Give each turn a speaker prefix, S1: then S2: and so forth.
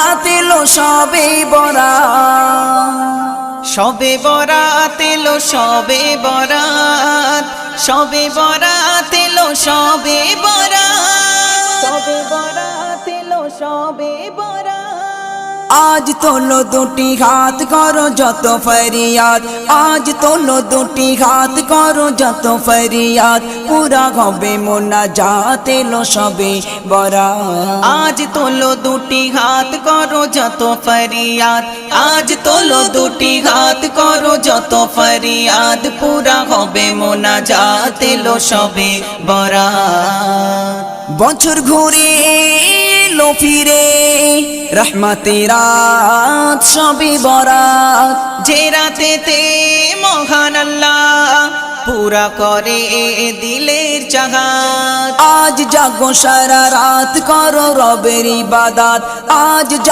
S1: এলো সবে বরাত,
S2: শবে বরাত এলো শবে বরাত, শবে বরাত এলো শবে বরাত, শবে বরাত এলো শবে বরাত।
S1: আজ তোলো দুটি হাত করো যত ফরিয়াদ, আজ তোলো দুটি হাত করো যত ফরিয়াদ, পুরা হবে মোনাজাত এলো সবে বরাত।
S2: আজ তোলো দুটি হাত করো যত ফরিয়াদ, আজ তোলো দুটি হাত করো যত ফরিয়াদ, পুরা হবে মোনাজাত এলো শবে বরাত।
S1: বছর ঘুরে এলো ফিরে রহমতের রাত সবে বরাত,
S2: যে রাতেতে মহান আল্লাহ পুরা করে দিলের চাহাত।
S1: আজ জাগো সারা রাত করো রবের ইবাদত, আজ